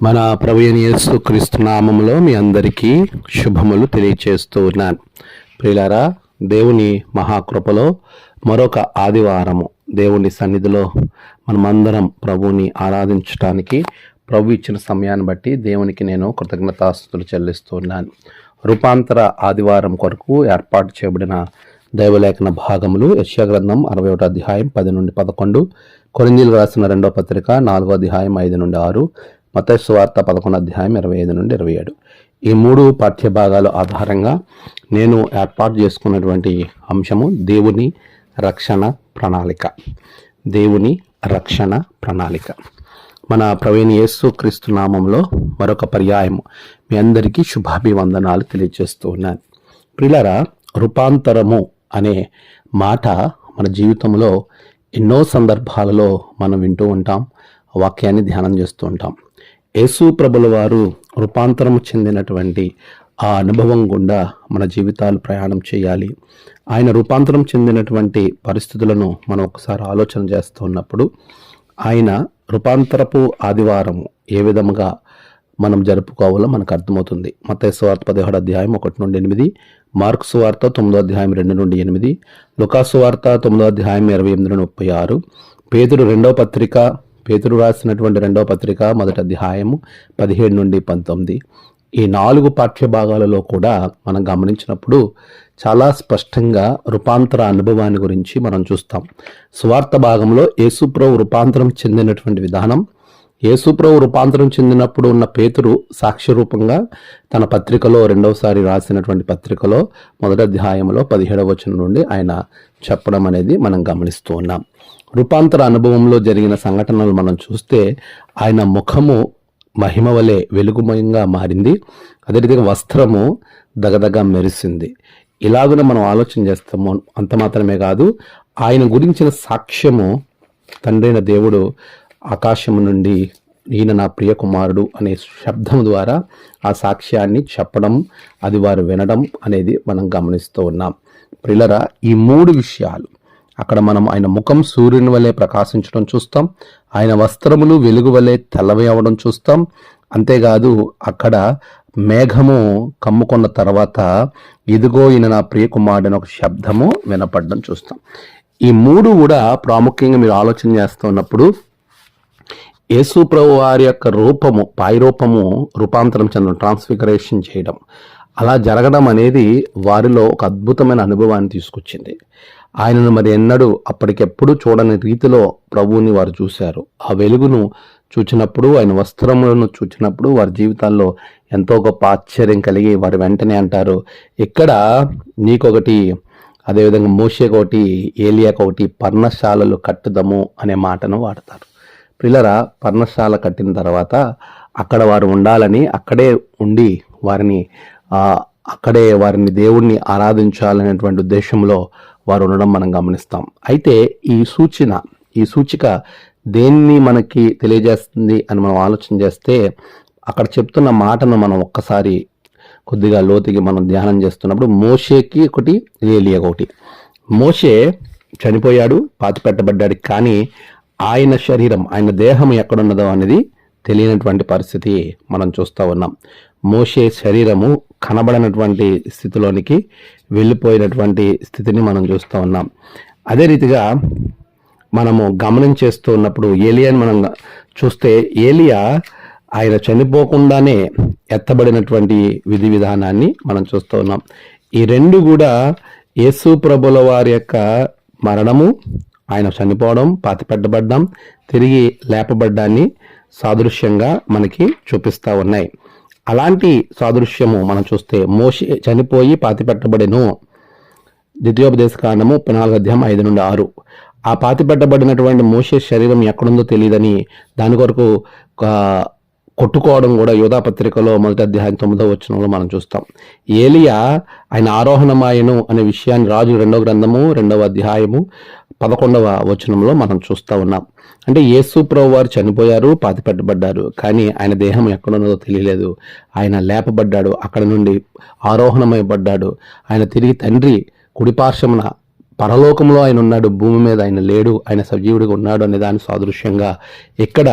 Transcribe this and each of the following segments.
మన ప్రభువైన యేసుక్రీస్తు నామములో మీ అందరికీ శుభములు తెలియచేస్తూ ఉన్నాను. ప్రియులారా, దేవుని మహాకృపలో మరొక ఆదివారము దేవుని సన్నిధిలో మనమందరం ప్రభువుని ఆరాధించడానికి ప్రభు ఇచ్చిన సమయాన్ని బట్టి దేవునికి నేను కృతజ్ఞతాస్తుతులు చెల్లిస్తూ ఉన్నాను. రూపాంతర ఆదివారం కొరకు ఏర్పాటు చేయబడిన దైవలేఖన భాగములు యెషయా గ్రంథం 61 అధ్యాయం 10 నుండి 11, కొరింథీయులకు రాసిన 2వ పత్రిక 4వ అధ్యాయం 5 నుండి 6, మత్తయి సువార్త 11 అధ్యాయం 25 నుండి 27. ఈ 3 పాఠ్య భాగాల ఆధారంగా నేను ఏర్పాటు చేసుకున్నటువంటి అంశము దేవుని రక్షణ ప్రణాళిక. దేవుని రక్షణ ప్రణాళిక. మన ప్రభువైన యేసుక్రీస్తు నామంలో మరొక పర్యాయము మీ అందరికీ శుభాభివందనాలు తెలియజేస్తూ ఉన్నాను. ప్రియులారా, రూపాంతరము అనే మాట మన జీవితంలో ఎన్నో సందర్భాలలో మనం వింటూ ఉంటాం, వాక్యాన్ని ధ్యానం చేస్తూ ఉంటాం. యేసు ప్రభుల వారు రూపాంతరం చెందినటువంటి ఆ అనుభవం గుండా మన జీవితాలు ప్రయాణం చేయాలి. ఆయన రూపాంతరం చెందినటువంటి పరిస్థితులను మనం ఒకసారి ఆలోచన చేస్తూ ఉన్నప్పుడు ఆయన రూపాంతరపు ఆదివారము ఏ విధముగా మనం జరుపుకోవాలో మనకు అర్థమవుతుంది. మత్తయి సువార్త 17 అధ్యాయం 1 నుండి 8, మార్కు సువార్త 9 అధ్యాయం 2 నుండి 8, లూకా సువార్త 9 అధ్యాయం 28 నుండి 36, పేతురు రాసినటువంటి 2వ పత్రిక 1వ అధ్యాయము 17 నుండి 19. ఈ 4 పాఠ్య భాగాలలో కూడా మనం గమనించినప్పుడు చాలా స్పష్టంగా రూపాంతర అనుభవాన్ని గురించి మనం చూస్తాం. సువార్త భాగంలో యేసుప్రభు రూపాంతరం చెందినటువంటి విధానం, యేసుప్రభు రూపాంతరం చెందినప్పుడు ఉన్న పేతురు సాక్ష్య రూపంగా తన పత్రికలో 2వసారి రాసినటువంటి పత్రికలో 1వ అధ్యాయంలో 17వ వచనం నుండి ఆయన చెప్పడం అనేది మనం గమనిస్తూ ఉన్నాం. రూపాంతర అనుభవంలో జరిగిన సంఘటనలు మనం చూస్తే ఆయన ముఖము మహిమ వలె వెలుగుమయంగా మారింది, అదే రీతిగా వస్త్రము దగదగ మెరిసింది. ఇలాగున మనం ఆలోచన చేస్తాము. అంత మాత్రమే కాదు, ఆయన గురించిన సాక్ష్యము తండ్రైన దేవుడు ఆకాశము నుండి ఈయన నా ప్రియ కుమారుడు అనే శబ్దం ద్వారా ఆ సాక్ష్యాన్ని చెప్పడం, అది వారు వినడం అనేది మనం గమనిస్తూ ఉన్నాం. ప్రియులారా, ఈ 3 విషయాలు అక్కడ మనం ఆయన ముఖం సూర్యుని వలె ప్రకాశించడం చూస్తాం, ఆయన వస్త్రములు వెలుగు వలె తెల్లవి అవ్వడం చూస్తాం. అంతేకాదు, అక్కడ మేఘము కమ్ముకున్న తర్వాత ఇదిగో ఈయన నా ప్రియ కుమారుడు అనే ఒక శబ్దము వినపడడం చూస్తాం. ఈ 3 కూడా ప్రాముఖ్యంగా మీరు ఆలోచన చేస్తూ ఉన్నప్పుడు యేసు ప్రభు వారి యొక్క రూపము, పాయిరూపము రూపాంతరం చెందడం, ట్రాన్స్ఫిగరేషన్ చేయడం, అలా జరగడం అనేది వారిలో ఒక అద్భుతమైన అనుభవాన్ని తీసుకొచ్చింది. ఆయనను మరి ఎన్నడూ అప్పటికెప్పుడు చూడని రీతిలో ప్రభువుని వారు చూశారు. ఆ వెలుగును చూచినప్పుడు, ఆయన వస్త్రములను చూచినప్పుడు వారి జీవితాల్లో ఎంతో గొప్ప ఆశ్చర్యం కలిగి వారు వెంటనే అంటారు, ఇక్కడ నీకొకటి, అదేవిధంగా మోషేకొకటి, ఏలియాకొకటి పర్ణశాలలు కట్టుదము అనే మాటను వాడతారు. ప్రియులారా, పర్ణశాల కట్టిన తర్వాత అక్కడ వారు ఉండాలని, అక్కడే ఉండి వారిని దేవుణ్ణి ఆరాధించాలనేటువంటి ఉద్దేశంలో వారు ఉండడం మనం గమనిస్తాం. అయితే ఈ సూచిక దేన్ని మనకి తెలియజేస్తుంది అని మనం ఆలోచన చేస్తే, అక్కడ చెప్తున్న మాటను మనం ఒక్కసారి కొద్దిగా లోతుకి మనం ధ్యానం చేస్తున్నప్పుడు మోషేకి ఒకటి, ఏలియాకి ఒకటి. మోషే చనిపోయాడు, పాతిపెట్టబడ్డాడు, కానీ ఆయన శరీరం, ఆయన దేహం ఎక్కడున్నదో అనేది తెలియనటువంటి పరిస్థితి మనం చూస్తూ ఉన్నాం. మోషే శరీరము కనబడినటువంటి స్థితిలోనికి వెళ్ళిపోయినటువంటి స్థితిని మనం చూస్తూ ఉన్నాం. అదే రీతిగా మనము గమనం చేస్తూ ఉన్నప్పుడు ఏలియాని మనం చూస్తే, ఏలియా ఆయన చనిపోకుండానే ఎత్తబడినటువంటి విధి విధానాన్ని మనం చూస్తూ ఉన్నాం. ఈ 2 కూడా యేసు ప్రభుల వారి యొక్క మరణము, ఆయన చనిపోవడం, పాతిపెట్టబడ్డం, తిరిగి లేపబడ్డాన్ని సాదృశ్యంగా మనకి చూపిస్తూ ఉన్నాయి. అలాంటి సాదృశ్యము మనం చూస్తే మోషే చనిపోయి పాతిపెట్టబడెను, ద్వితీయోపదేశకాండము 14 అధ్యాయం 5 నుండి 6. ఆ పాతిపెట్టబడినటువంటి మోషే శరీరం ఎక్కడుందో తెలియదని దాని కొరకు కొట్టుకోవడం కూడా యోధా పత్రికలో 1వ అధ్యాయం 9వ వచనంలో మనం చూస్తాం. ఏలియా ఆయన ఆరోహణమాయను అనే విషయాన్ని రాజు 2వ గ్రంథము 2వ అధ్యాయము 11వ వచనంలో మనం చూస్తూ ఉన్నాం. అంటే యేసు ప్రభు వారు చనిపోయారు, పాతిపెట్టబడ్డారు, కానీ ఆయన దేహం ఎక్కడున్నదో తెలియలేదు. ఆయన లేపబడ్డాడు, అక్కడ నుండి ఆరోహణమైపడ్డాడు. ఆయన తిరిగి తండ్రి కుడిపార్శ్వమున పరలోకంలో ఆయన ఉన్నాడు, భూమి మీద ఆయన లేడు, ఆయన సజీవుడిగా ఉన్నాడు అనే దాని సాదృశ్యంగా ఇక్కడ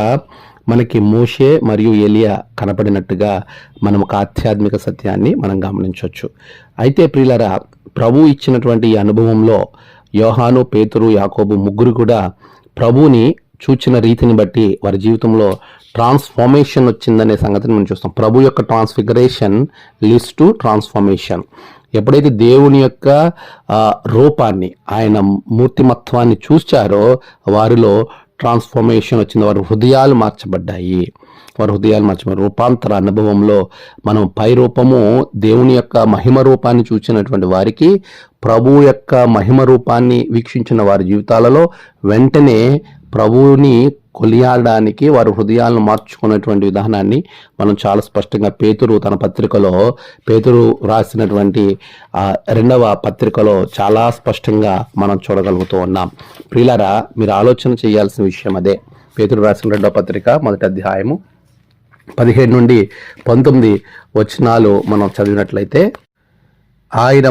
మనకి మోషే మరియు ఎలియా కనపడినట్టుగా మనం ఒక ఆధ్యాత్మిక సత్యాన్ని మనం గమనించవచ్చు. అయితే ప్రియులారా, ప్రభు ఇచ్చినటువంటి ఈ అనుభవంలో యోహాను, పేతురు, యాకోబు ముగ్గురు కూడా ప్రభువుని చూచిన రీతిని బట్టి వారి జీవితంలో ట్రాన్స్ఫార్మేషన్ వచ్చిందనే సంగతిని మనం చూస్తాం. ప్రభు యొక్క ట్రాన్స్ఫిగరేషన్ లీడ్స్ టు ట్రాన్స్ఫార్మేషన్. ఎప్పుడైతే దేవుని యొక్క రూపాన్ని, ఆయన మూర్తిమత్వాన్ని చూచారో వారిలో ట్రాన్స్ఫార్మేషన్ వచ్చింది. వారి హృదయాలు మార్చబడ్డాయి. రూపాంతర అనుభవంలో మనం పై రూపము దేవుని యొక్క మహిమ రూపాన్ని చూసినటువంటి వారికి ప్రభువు యొక్క మహిమ రూపాన్ని వీక్షించిన వారి జీవితాలలో వెంటనే ప్రభువుని కొలియాడడానికి వారి హృదయాలను మార్చుకున్నటువంటి విధానాన్ని మనం చాలా స్పష్టంగా పేతురు తన పత్రికలో, పేతురు రాసినటువంటి 2వ పత్రికలో చాలా స్పష్టంగా మనం చూడగలుగుతూ ఉన్నాం. ప్రియులారా, మీరు ఆలోచన చేయాల్సిన విషయం అదే. పేతురు రాసిన 2వ పత్రిక 1వ అధ్యాయము 17 నుండి 19 వచనాలు మనం చదివినట్లయితే, ఆయన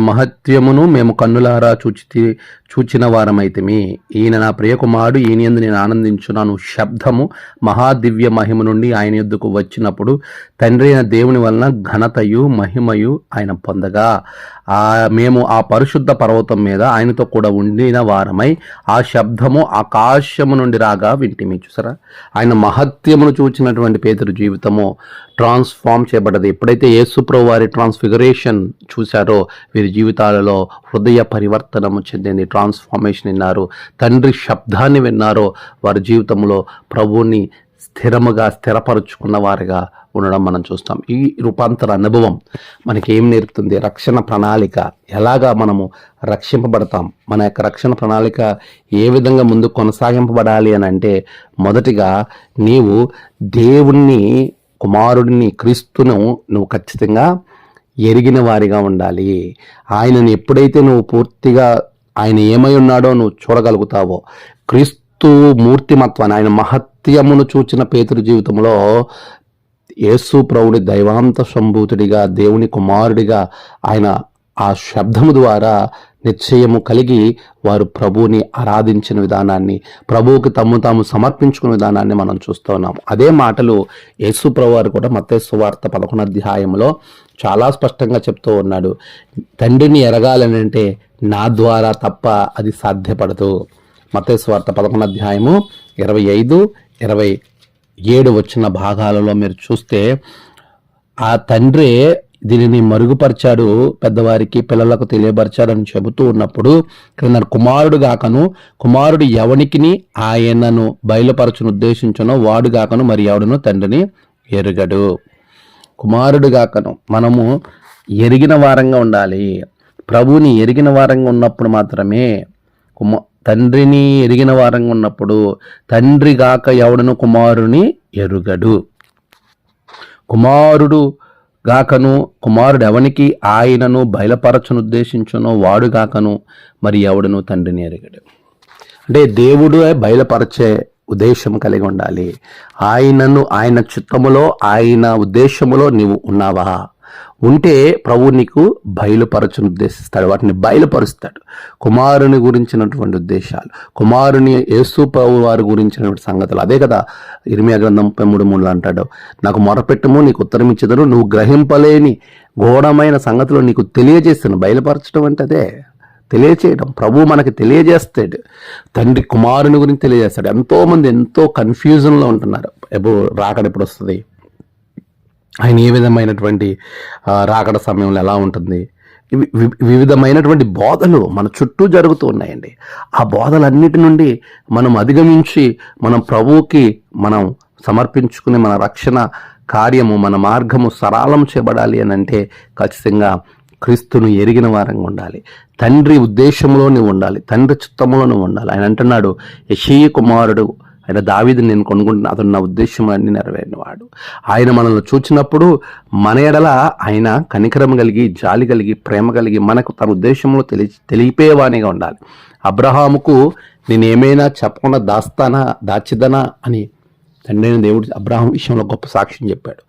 మహత్యమును మేము కన్నులారా చూచిన వారమైతిమి. ఈయన నా ప్రియకుమారుడు, ఈయన యందు నేను ఆనందించున్నాను శబ్దము మహాదివ్య మహిమ నుండి ఆయన యొద్దకు వచ్చినప్పుడు తండ్రి అయిన దేవుని వలన ఘనతయు మహిమయు ఆయన పొందగా మేము ఆ పరిశుద్ధ పర్వతం మీద ఆయనతో కూడా ఉండిన వారమై ఆ శబ్దము ఆకాశము నుండి రాగా వింటిమి. చూసారా, ఆయన మహత్యమును చూచినటువంటి పేతురు జీవితము ట్రాన్స్ఫార్మ్ చేయబడ్డది. ఎప్పుడైతే యేసుప్రభువు వారి ట్రాన్స్ఫిగరేషన్ చూశారో వీరి జీవితాలలో హృదయ పరివర్తనము చెందింది. ట్రాన్స్ఫార్మేషన్ విన్నారు, తండ్రి శబ్దాన్ని విన్నారో వారి జీవితంలో ప్రభువుని స్థిరపరుచుకున్న వారిగా ఉండడం మనం చూస్తాం. ఈ రూపాంతర అనుభవం మనకి ఏం నేర్పుతుంది? రక్షణ ప్రణాళిక, ఎలాగా మనము రక్షింపబడతాం, మన యొక్క రక్షణ ప్రణాళిక ఏ విధంగా ముందు కొనసాగింపబడాలి అని అంటే, మొదటిగా నీవు దేవుణ్ణి, కుమారుడిని, క్రీస్తును నువ్వు ఖచ్చితంగా ఎరిగిన వారిగా ఉండాలి. ఆయనను ఎప్పుడైతే నువ్వు పూర్తిగా ఆయన ఏమై ఉన్నాడో నువ్వు చూడగలుగుతావో, క్రీస్తు మూర్తిమత్వాన్ని, ఆయన మహత్యమును చూచిన పేతురు జీవితంలో యేసు ప్రభుని దైవాంత సంభూతుడిగా, దేవుని కుమారుడిగా ఆయన ఆ శబ్దము ద్వారా నిశ్చయము కలిగి వారు ప్రభువుని ఆరాధించిన విధానాన్ని, ప్రభువుకి తాము సమర్పించుకున్న విధానాన్ని మనం చూస్తూ ఉన్నాం. అదే మాటలు యేసు ప్రభు వారు కూడా మత్తయి సువార్త 11వ అధ్యాయంలో చాలా స్పష్టంగా చెప్తూ ఉన్నాడు. తండ్రిని ఎరగాలని అంటే నా ద్వారా తప్ప అది సాధ్యపడదు. మత్తయి సువార్త 11వ అధ్యాయము 25, 27 వచ్చిన భాగాలలో మీరు చూస్తే ఆ తండ్రి దీనిని మరుగుపరిచాడు, పెద్దవారికి పిల్లలకు తెలియపరిచాడని చెబుతూ ఉన్నప్పుడు క్రింద కుమారుడు ఎవనికి ఆయనను బయలుపరచును ఉద్దేశించనో వాడు గాకను మరి ఎవడును తండ్రిని ఎరుగడు. కుమారుడు గాకను మనము ఎరిగిన వారంగా ఉండాలి. ప్రభువుని ఎరిగిన వారంగా ఉన్నప్పుడు మాత్రమే, తండ్రిని ఎరిగిన వారంగా ఉన్నప్పుడు, తండ్రి గాక ఎవడును కుమారుని ఎరుగడు. కుమారుడు ఎవనికి ఆయనను బయలుపరచును ఉద్దేశించునో వాడు గాకను మరి ఎవడును తండ్రిని ఎరుగడు. అంటే దేవుడు బయలుపరచే ఉద్దేశం కలిగి ఉండాలి. ఆయన చిత్తములో, ఆయన ఉద్దేశములో నీవు ఉన్నావా? ఉంటే ప్రభు నీకు బయలుపరచును ఉద్దేశిస్తాడు, వాటిని బయలుపరుస్తాడు. కుమారుని గురించినటువంటి ఉద్దేశాలు, కుమారుని యేసు ప్రభు వారి గురించినటువంటి సంగతులు. అదే కదా ఇర్మియా గ్రంథం 33:3 అంటాడు, నాకు మొరపెట్టుము నీకు ఉత్తరం ఇచ్చెదను, నువ్వు గ్రహింపలేని ఘోరమైన సంగతులు నీకు తెలియజేస్తాను. బయలుపరచడం అంటే అదే, తెలియచేయడం. ప్రభు మనకి తెలియజేస్తాడు, తండ్రి కుమారుని గురించి తెలియజేస్తాడు. ఎంతోమంది ఎంతో కన్ఫ్యూజన్లో ఉంటున్నారు, రాకడ ఎప్పుడు వస్తుంది, ఆయన ఏ విధమైనటువంటి రాకడ సమయంలో ఎలా ఉంటుంది, వివిధమైనటువంటి బోధలు మన చుట్టూ జరుగుతూ ఉన్నాయండి. ఆ బోధలన్నిటి నుండి మనం అధిగమించి మనం ప్రభువుకి మనం సమర్పించుకుని మన రక్షణ కార్యము, మన మార్గము సరళం చేయబడాలి అని అంటే ఖచ్చితంగా క్రీస్తును ఎరిగిన వారంగా ఉండాలి. తండ్రి ఉద్దేశంలో నువ్వు ఉండాలి, తండ్రి చిత్తంలో నువ్వు ఉండాలి. ఆయన అంటున్నాడు, యెషయా కుమారుడు ఆయన దావీదుని నేను కొనుక్కుంటున్నా, అతను నా ఉద్దేశం అన్ని నెరవేరినవాడు. ఆయన మనల్ని చూచినప్పుడు మన ఎడల ఆయన కనికరం కలిగి, జాలి కలిగి, ప్రేమ కలిగి మనకు తన ఉద్దేశంలో తెలియపేవానిగా ఉండాలి. అబ్రహాముకు నేనేమైనా చెప్పకుండా దాచిదనా అని తండ్రి దేవుడు అబ్రహాం విషయంలో గొప్ప సాక్ష్యం చెప్పాడు.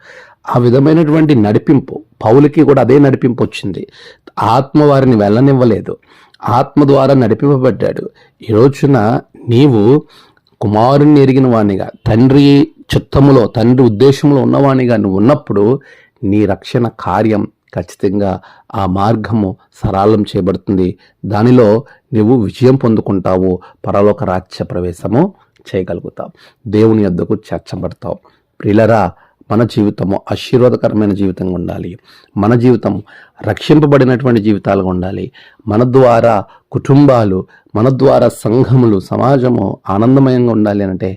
ఆ విధమైనటువంటి నడిపింపు పౌలుకి కూడా అదే నడిపింపు వచ్చింది. ఆత్మ వారిని వెళ్ళనివ్వలేదు, ఆత్మ ద్వారా నడిపింపబడ్డాడు. ఈ రోజున నీవు కుమారుణ్ణి ఎరిగిన వాణిగా, తండ్రి చిత్తములో, తండ్రి ఉద్దేశంలో ఉన్నవాణిగా నువ్వు ఉన్నప్పుడు నీ రక్షణ కార్యం ఖచ్చితంగా ఆ మార్గము సరళం చేయబడుతుంది. దానిలో నువ్వు విజయం పొందుకుంటావు, పరలోక రాజ్య ప్రవేశము చేయగలుగుతావు, దేవుని యొద్దకు చేర్చబడతావు. ప్రియులరా, మన జీవితము ఆశీర్వాదకరమైన జీవితంగా ఉండాలి. మన జీవితం రక్షింపబడినటువంటి జీవితాలుగా ఉండాలి. మన ద్వారా కుటుంబాలు, మన ద్వారా సంఘములు, సమాజము ఆనందమయంగా ఉండాలి అంటే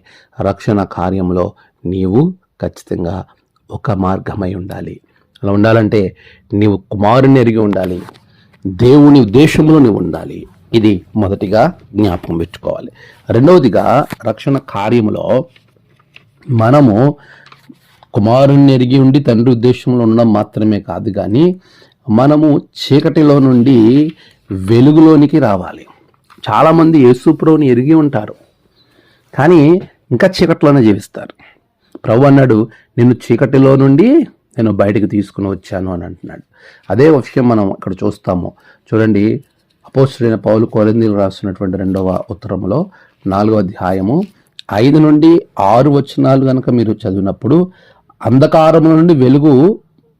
రక్షణ కార్యంలో నీవు ఖచ్చితంగా ఒక మార్గమై ఉండాలి. అలా ఉండాలంటే నీవు కుమారుని ఎరిగి ఉండాలి, దేవుని ఉద్దేశంలో నీవు ఉండాలి. ఇది మొదటిగా జ్ఞాపకం పెట్టుకోవాలి. రెండవదిగా, రక్షణ కార్యములో మనము కుమారుని ఎరిగి ఉండి తండ్రి ఉద్దేశంలో ఉండడం మాత్రమే కాదు, కానీ మనము చీకటిలో నుండి వెలుగులోనికి రావాలి. చాలామంది యేసుప్రభుని ఎరిగి ఉంటారు, కానీ ఇంకా చీకటిలోనే జీవిస్తారు. ప్రభు అన్నాడు, నిన్ను చీకటిలో నుండి నేను బయటకు తీసుకుని వచ్చాను అని అంటున్నాడు. అదే విషయం మనం ఇక్కడ చూస్తాము. చూడండి, అపోస్తలుడైన పౌలు కొరింథీయులకు రాసినటువంటి 2వ ఉత్తరములో 4వ అధ్యాయము 5 నుండి 6 వచనాలు కనుక మీరు చదివినప్పుడు, అంధకారము నుండి వెలుగు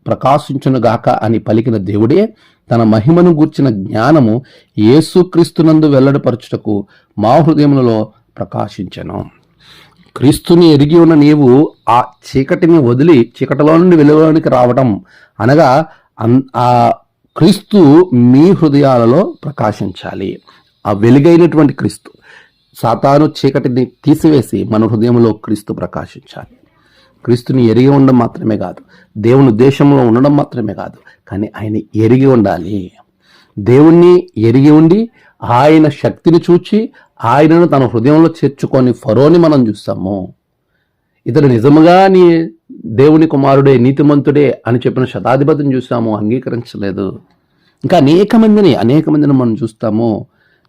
ప్రకాశించునుగాక అని పలికిన దేవుడే తన మహిమను గూర్చిన జ్ఞానము యేసుక్రీస్తునందు వెల్లడిపరచుటకు మా హృదయములలో ప్రకాశించెను. క్రీస్తుని ఎరిగి ఉన్న నీవు ఆ చీకటిని వదిలి చీకటిలో నుండి వెలుగులోనికి రావటం అనగా ఆ క్రీస్తు మీ హృదయాలలో ప్రకాశించాలి. ఆ వెలుగైనటువంటి క్రీస్తు, సాతాను చీకటిని తీసివేసి మన హృదయంలో క్రీస్తు ప్రకాశించాలి. క్రీస్తుని ఎరిగి ఉండడం మాత్రమే కాదు, దేవుని ఉద్దేశంలో ఉండడం మాత్రమే కాదు, కానీ ఆయన ఎరిగి ఉండాలి. దేవుణ్ణి ఎరిగి ఉండి ఆయన శక్తిని చూచి ఆయనను తన హృదయంలో చేర్చుకొని ఫరోని మనం చూస్తాము. ఇతడు నిజముగా దేవుని కుమారుడే, నీతిమంతుడే అని చెప్పిన శతాధిపతిని చూస్తాము, అంగీకరించలేదు. ఇంకా అనేక మందిని మనం చూస్తాము.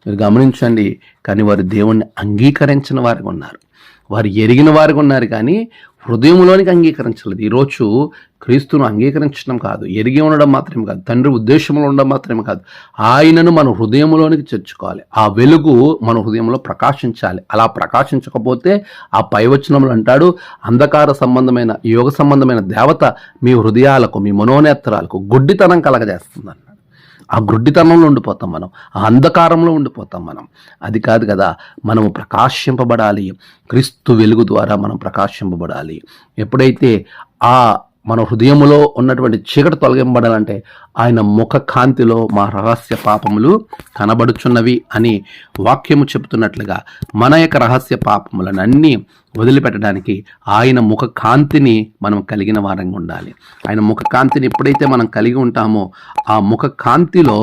మీరు గమనించండి, కానీ వారు దేవుణ్ణి అంగీకరించిన వారిగా ఉన్నారు, వారు ఎరిగిన వారిగా ఉన్నారు, కానీ హృదయంలోనికి అంగీకరించలేదు. ఈరోజు క్రీస్తును అంగీకరించడం కాదు, ఎరిగి ఉండడం మాత్రమే కాదు, తండ్రి ఉద్దేశంలో ఉండడం మాత్రమే కాదు, ఆయనను మన హృదయంలోనికి చేర్చుకోవాలి. ఆ వెలుగు మన హృదయంలో ప్రకాశించాలి. అలా ప్రకాశించకపోతే ఆ పైవచనములు అంటాడు, అంధకార సంబంధమైన, యోగ సంబంధమైన దేవత మీ హృదయాలకు, మీ మనోనేత్రాలకు గుడ్డితనం కలగజేస్తుంది అన్నాడు. ఆ గుడ్డితనంలో ఉండిపోతాం మనం, ఆ అంధకారంలో ఉండిపోతాం మనం. అది కాదు కదా, మనము ప్రకాశింపబడాలి. క్రీస్తు వెలుగు ద్వారా మనం ప్రకాశింపబడాలి. ఎప్పుడైతే ఆ మన హృదయములో ఉన్నటువంటి చీకటి తొలగింపబడాలంటే ఆయన ముఖ కాంతిలో మా రహస్య పాపములు కనబడుచున్నవి అని వాక్యము చెబుతున్నట్లుగా మన యొక్క రహస్య పాపములను అన్నీ వదిలిపెట్టడానికి ఆయన ముఖ కాంతిని మనం కలిగిన వారంగా ఉండాలి. ఆయన ముఖ కాంతిని ఎప్పుడైతే మనం కలిగి ఉంటామో ఆ ముఖ కాంతిలో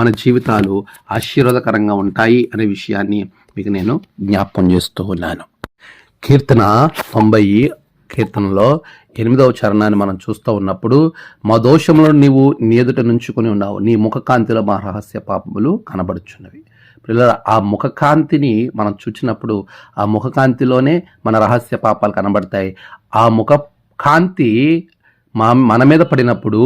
మన జీవితాలు ఆశీర్వాదకరంగా ఉంటాయి అనే విషయాన్ని మీకు నేను జ్ఞాపకం చేస్తూ ఉన్నాను. కీర్తన 90 కీర్తనలో 8వ చరణాన్ని మనం చూస్తూ ఉన్నప్పుడు, మా దోషములను నీవు నీ ఎదుట నుంచుకొని ఉన్నావు, నీ ముఖకాంతిలో మా రహస్య పాపములు కనబడుచున్నవి. పిల్లల, ఆ ముఖకాంతిని మనం చూచినప్పుడు ఆ ముఖకాంతిలోనే మన రహస్య పాపాలు కనబడతాయి. ఆ ముఖ కాంతి మన మీద పడినప్పుడు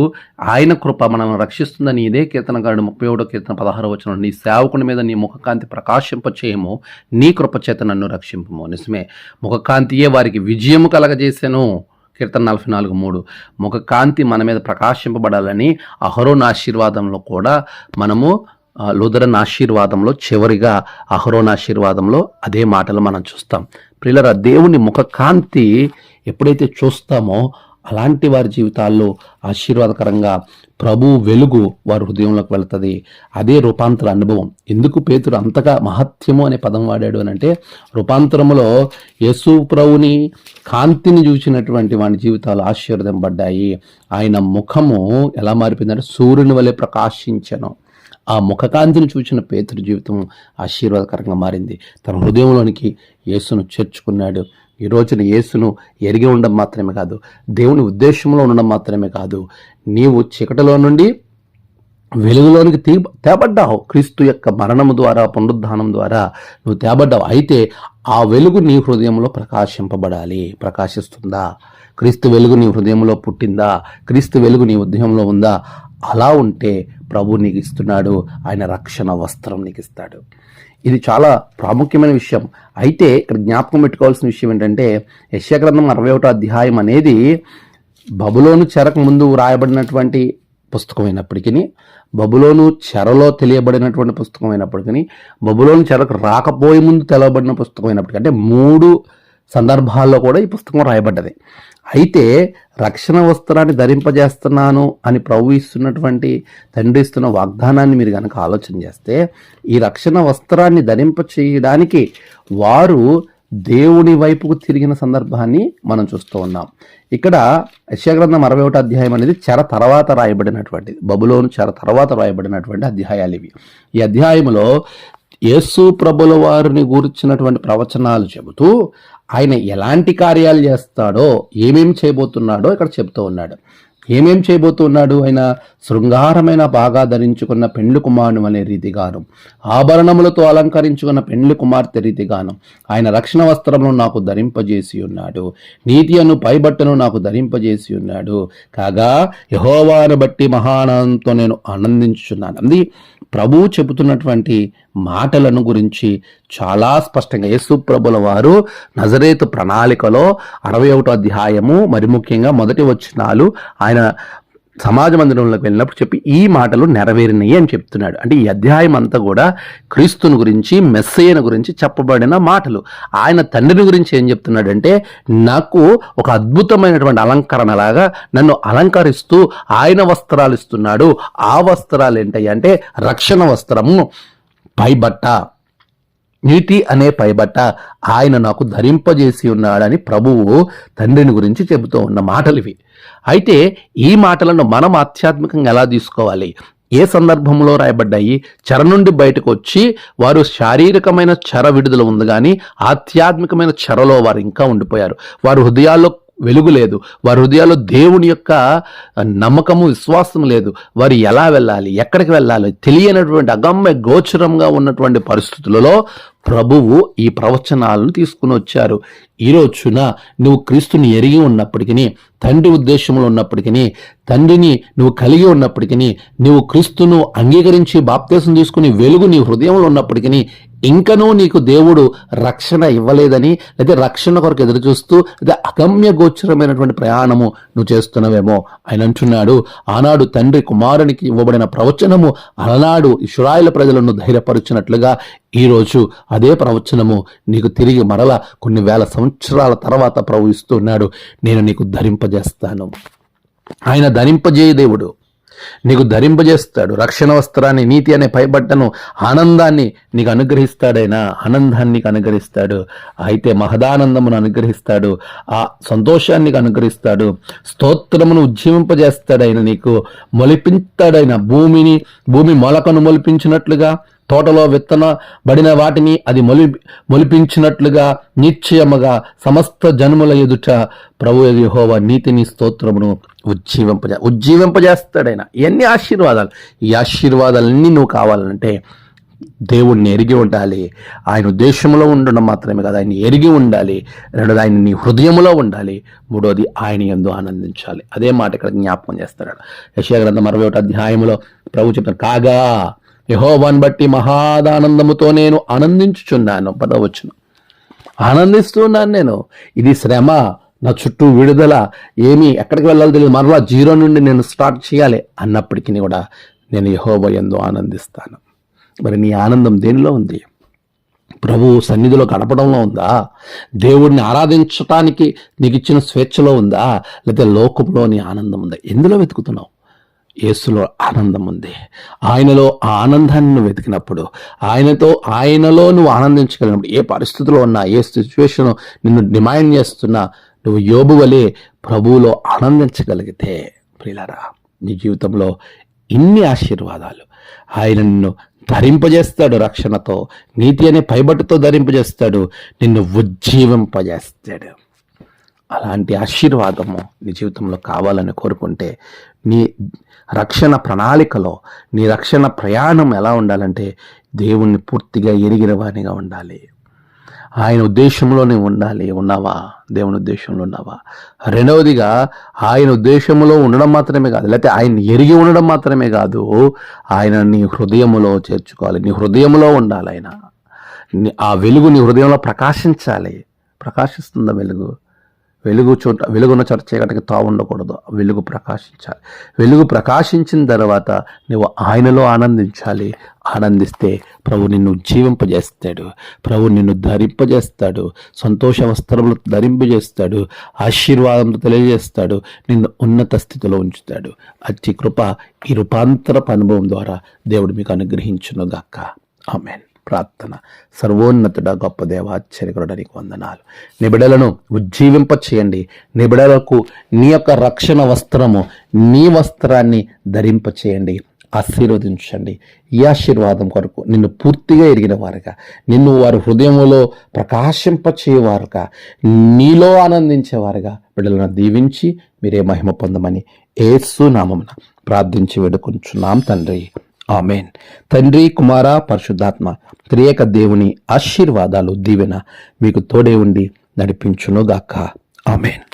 ఆయన కృప మనల్ని రక్షిస్తుందని ఇదే కీర్తనగాడు 31వ కీర్తన 16వ వచనం, నీ సేవకుని మీద నీ ముఖకాంతి ప్రకాశింపచేయము, నీ కృప చేత నన్ను రక్షింపము. నిజమే, ముఖకాంతియే వారికి విజయము కలగజేసెను. కీర్తన 44:3. ముఖకాంతి మన మీద ప్రకాశింపబడాలని అహరోన్ ఆశీర్వాదంలో కూడా మనము, లూథరన్ ఆశీర్వాదంలో చివరిగా అహరోన్ ఆశీర్వాదంలో అదే మాటలు మనం చూస్తాం. ప్రియులారా, దేవుని ముఖకాంతి ఎప్పుడైతే చూస్తామో అలాంటి వారి జీవితాల్లో ఆశీర్వాదకరంగా ప్రభు వెలుగు వారి హృదయంలోకి వెళుతుంది. అదే రూపాంతర అనుభవం. ఎందుకు పేతురు అంతగా మహత్యము అనే పదం వాడాడు అని అంటే, రూపాంతరములో యేసు ప్రభుని కాంతిని చూసినటువంటి వాడి జీవితాలు ఆశీర్వదింపబడ్డాయి. ఆయన ముఖము ఎలా మారిపోయిందంటే సూర్యుని వలె ప్రకాశించెను. ఆ ముఖకాంతిని చూసిన పేతురు జీవితం ఆశీర్వాదకరంగా మారింది. తన హృదయంలోనికి యేసును చేర్చుకున్నాడు. ఈ రోజున యేసును ఎరిగి ఉండడం మాత్రమే కాదు, దేవుని ఉద్దేశంలో ఉండడం మాత్రమే కాదు, నీవు చీకటిలో నుండి వెలుగులోనికి తేబడ్డావు. క్రీస్తు యొక్క మరణము ద్వారా, పునరుద్ధానం ద్వారా నువ్వు తేబడ్డావు. అయితే ఆ వెలుగు నీ హృదయంలో ప్రకాశింపబడాలి. ప్రకాశిస్తుందా? క్రీస్తు వెలుగు నీ హృదయంలో పుట్టిందా? క్రీస్తు వెలుగు నీ ఉదయంలో ఉందా? అలా ఉంటే ప్రభు నీకు ఇస్తున్నాడు, ఆయన రక్షణ వస్త్రం నీకు ఇస్తాడు. ఇది చాలా ప్రాముఖ్యమైన విషయం. అయితే ఇక్కడ జ్ఞాపకం పెట్టుకోవాల్సిన విషయం ఏంటంటే యెషయా గ్రంథం 61వ అధ్యాయం అనేది బబులోను చెరకు ముందు రాయబడినటువంటి పుస్తకం అయినప్పటికీ, బబులోను చెరలో తెలియబడినటువంటి పుస్తకం అయినప్పటికీ, బబులోను చెరకు రాకపోయే ముందు తెలవబడిన పుస్తకం అయినప్పటికీ, అంటే 3 సందర్భాల్లో కూడా ఈ పుస్తకం రాయబడ్డది. అయితే రక్షణ వస్త్రాన్ని ధరింపజేస్తున్నాను అని ప్రభు ఇస్తున్నటువంటి, తండ్రి ఇస్తున్న వాగ్దానాన్ని మీరు కనుక ఆలోచన చేస్తే, ఈ రక్షణ వస్త్రాన్ని ధరింప చేయడానికి వారు దేవుని వైపుకు తిరిగిన సందర్భాన్ని మనం చూస్తూ ఉన్నాం. ఇక్కడ యెషయా గ్రంథం 61వ అధ్యాయం అనేది చెర తర్వాత రాయబడినటువంటిది, బబులోను చెర తర్వాత రాయబడినటువంటి అధ్యాయాలు ఇవి. ఈ అధ్యాయంలో యేసు ప్రభుల వారిని గూర్చినటువంటి ప్రవచనాలు చెబుతూ ఆయన ఎలాంటి కార్యాలు చేస్తాడో, ఏమేమి చేయబోతున్నాడో ఇక్కడ చెప్తూ ఉన్నాడు. ఏమేం చేయబోతున్నాడు? ఆయన శృంగారమైన బాగా ధరించుకున్న పెండ్లి కుమారుని అనే రీతిగాను, ఆభరణములతో అలంకరించుకున్న పెండ్లి కుమార్తె రీతిగాను ఆయన రక్షణ వస్త్రమును నాకు ధరింపజేసి ఉన్నాడు, నీతి అను పైబట్టను నాకు ధరింపజేసి ఉన్నాడు. కాగా యెహోవాను బట్టి మహానందంతో నేను ఆనందించుచున్నాను. అది ప్రభువు చెబుతున్నటువంటి మాటలను గురించి చాలా స్పష్టంగా యేసు ప్రభుల వారు నజరేతు ప్రణాళికలో 61వ అధ్యాయము మరి ముఖ్యంగా మొదటి వచనాలు ఆయన సమాజ మందిరంలోకి వెళ్ళినప్పుడు చెప్పి ఈ మాటలు నెరవేరినాయి అని చెప్తున్నాడు. అంటే ఈ అధ్యాయం అంతా కూడా క్రీస్తుని గురించి, మెస్సయ్యను గురించి చెప్పబడిన మాటలు. ఆయన తండ్రిని గురించి ఏం చెప్తున్నాడంటే, నాకు ఒక అద్భుతమైనటువంటి అలంకరణలాగా నన్ను అలంకరిస్తూ ఆయన వస్త్రాలు ఇస్తున్నాడు. ఆ వస్త్రాలు ఏంటంటే రక్షణ వస్త్రము, పైబట్ట, నీతి అనే పైబట్ట ఆయన నాకు ధరింపజేసి ఉన్నాడని ప్రభువు తండ్రిని గురించి చెబుతూ ఉన్న మాటలు ఇవి. అయితే ఈ మాటలను మనం ఆధ్యాత్మికంగా ఎలా తీసుకోవాలి? ఏ సందర్భంలో రాయబడ్డాయి? చెర నుండి బయటకు వచ్చి వారు శారీరకమైన చెర విడుదల ఉంది, కానీ ఆధ్యాత్మికమైన చెరలో వారు ఇంకా ఉండిపోయారు. వారు హృదయాల్లో వెలుగు లేదు, వారి హృదయాల్లో దేవుని యొక్క నమ్మకము, విశ్వాసం లేదు. వారు ఎలా వెళ్ళాలి, ఎక్కడికి వెళ్ళాలి తెలియనటువంటి అగమ్య గోచరంగా ఉన్నటువంటి పరిస్థితులలో ప్రభువు ఈ ప్రవచనాలను తీసుకుని వచ్చారు. ఈ రోజున నువ్వు క్రీస్తుని ఎరిగి ఉన్నప్పటికీ, తండ్రి ఉద్దేశంలో ఉన్నప్పటికీ, తండ్రిని నువ్వు కలిగి ఉన్నప్పటికీ, నువ్వు క్రీస్తును అంగీకరించి బాప్తీసం తీసుకుని వెలుగు నీ హృదయంలో ఉన్నప్పటికీ, ఇంకనూ నీకు దేవుడు రక్షణ ఇవ్వలేదని, లేదా రక్షణ కొరకు ఎదురు చూస్తూ లేదా అగమ్య గోచరమైనటువంటి ప్రయాణము నువ్వు చేస్తున్నావేమో. ఆయన అంటున్నాడు, ఆనాడు తండ్రి కుమారునికి ఇవ్వబడిన ప్రవచనము అలనాడు ఇశ్రాయేలు ప్రజలను ధైర్యపరుచినట్లుగా ఈరోజు అదే ప్రవచనము నీకు తిరిగి మరల కొన్ని వేల సంవత్సరాల తర్వాత ప్రభు ఇస్తున్నాడు. నేను నీకు ధరింపజేస్తాను. ఆయన ధరింపజేయ దేవుడు, నీకు ధరింపజేస్తాడు. రక్షణ వస్త్రాన్ని, నీతి అనే పైబట్టను, ఆనందాన్ని నీకు అనుగ్రహిస్తాడైనా. ఆనందాన్ని నీకు అనుగ్రహిస్తాడు. అయితే మహదానందమును అనుగ్రహిస్తాడు. ఆ సంతోషాన్ని నీకు అనుగ్రహిస్తాడు. స్తోత్రమును ఉజ్జీవింపజేస్తాడైనా, నీకు మొలిపిస్తాడైనా. భూమి మొలకను మొలిపించినట్లుగా, తోటలో విత్తనబడిన వాటిని అది మొలిపించినట్లుగా నిశ్చయముగా సమస్త జన్ముల ఎదుట ప్రభు యెహోవా నీతిని, స్తోత్రమును ఉజ్జీవింపజేస్తాడైనా. ఇవన్నీ ఆశీర్వాదాలు. ఈ ఆశీర్వాదాలన్నీ నువ్వు కావాలంటే దేవుణ్ణి ఎరిగి ఉండాలి. ఆయన ఉద్దేశంలో ఉండడం మాత్రమే కాదు, ఆయన ఎరిగి ఉండాలి. రెండోది, ఆయన నీ హృదయంలో ఉండాలి. మూడోది, ఆయన యందు ఆనందించాలి. అదే మాట ఇక్కడ జ్ఞాపకం చేస్తాడు. యెషయా గ్రంథం 61వ అధ్యాయంలో ప్రభు చెప్పారు, కాగా యెహోవాను బట్టి మహాదానందముతో నేను ఆనందించుచున్నాను. 10వ వచనం, ఆనందిస్తున్నాను నేను. ఇది శ్రమ, నా చుట్టూ విడుదల, ఏమి ఎక్కడికి వెళ్ళాలో తెలియదు, మరలా జీరో నుండి నేను స్టార్ట్ చేయాలి అన్నప్పటికీ కూడా నేను యెహోవా యందు ఆనందిస్తాను. మరి నీ ఆనందం దేనిలో ఉంది? ప్రభు సన్నిధిలో గడపడంలో ఉందా? దేవుడిని ఆరాధించటానికి నీకు ఇచ్చిన స్వేచ్ఛలో ఉందా? లేకపోతే లోకంలో నీ ఆనందం ఉందా? ఎందులో వెతుకుతున్నావు? యేసులో ఆనందం ఉంది. ఆయనలో ఆ ఆనందాన్ని నువ్వు వెతికినప్పుడు, ఆయనలో నువ్వు ఆనందించగలిగినప్పుడు, ఏ పరిస్థితిలో ఉన్నా, ఏ సిచ్యువేషన్ నిన్ను డిమాండ్ చేస్తున్నా, నువ్వు యోబు వలె ప్రభువులో ఆనందించగలిగితే ప్రియులారా, నీ జీవితంలో ఇన్ని ఆశీర్వాదాలు. ఆయన నిన్ను ధరింపజేస్తాడు, రక్షణతో, నీతి అనే పైబట్టుతో ధరింపజేస్తాడు, నిన్ను ఉజ్జీవింపజేస్తాడు. అలాంటి ఆశీర్వాదము నీ జీవితంలో కావాలని కోరుకుంటే, నీ రక్షణ ప్రణాళికలో, నీ రక్షణ ప్రయాణం ఎలా ఉండాలంటే దేవుణ్ణి పూర్తిగా ఎరిగిన వానిగా ఉండాలి. ఆయన ఉద్దేశంలోనే ఉండాలి. ఉన్నావా? దేవుని ఉద్దేశంలో ఉన్నావా? రెండవదిగా, ఆయన ఉద్దేశంలో ఉండడం మాత్రమే కాదు, లేకపోతే ఆయన ఎరిగి ఉండడం మాత్రమే కాదు, ఆయన నీ హృదయములో చేర్చుకోవాలి. నీ హృదయంలో ఉండాలి ఆయన. ఆ వెలుగు నీ హృదయంలో ప్రకాశించాలి. ప్రకాశిస్తుందా వెలుగు? వెలుగున్న చోట చీకటికి తావు ఉండకూడదు. వెలుగు ప్రకాశించాలి. వెలుగు ప్రకాశించిన తర్వాత నువ్వు ఆయనలో ఆనందించాలి. ఆనందిస్తే ప్రభు నిన్ను జీవింపజేస్తాడు. ప్రభు నిన్ను ధరింపజేస్తాడు. సంతోష వస్త్రములు ధరింపజేస్తాడు. ఆశీర్వాదంతో తెలియజేస్తాడు. నిన్ను ఉన్నత స్థితిలో ఉంచుతాడు. అట్టి కృప ఈ రూపాంతరపు అనుభవం ద్వారా దేవుడు మీకు అనుగ్రహించునుగాక. ఆమేన్. ప్రార్థన. సర్వోన్నతుడ గొప్ప దేవ, ఆశ్చర్యకరుడా నీకు వందనాలు. నీ బిడ్డలను ఉజ్జీవింప చేయండి. నీ బిడ్డలకు నీ యొక్క రక్షణ వస్త్రము, నీ వస్త్రాన్ని ధరింప చేయండి. ఆశీర్వదించండి. ఈ ఆశీర్వాదం కొరకు నిన్ను పూర్తిగా ఎరిగిన వారుగా, నిన్ను వారి హృదయంలో ప్రకాశింపచేయవారుగా, నీలో ఆనందించేవారుగా బిడ్డలను దీవించి మీరే మహిమ పొందమని యేసు నామమున ప్రార్థించి వేడుకొంచున్నాం తండ్రి. ఆమేన్. తండ్రి, కుమార, పరిశుద్ధాత్మ త్రియేక దేవుని ఆశీర్వాదాలు, దీవెన మీకు తోడే ఉండి నడిపించునుగాక. ఆమేన్.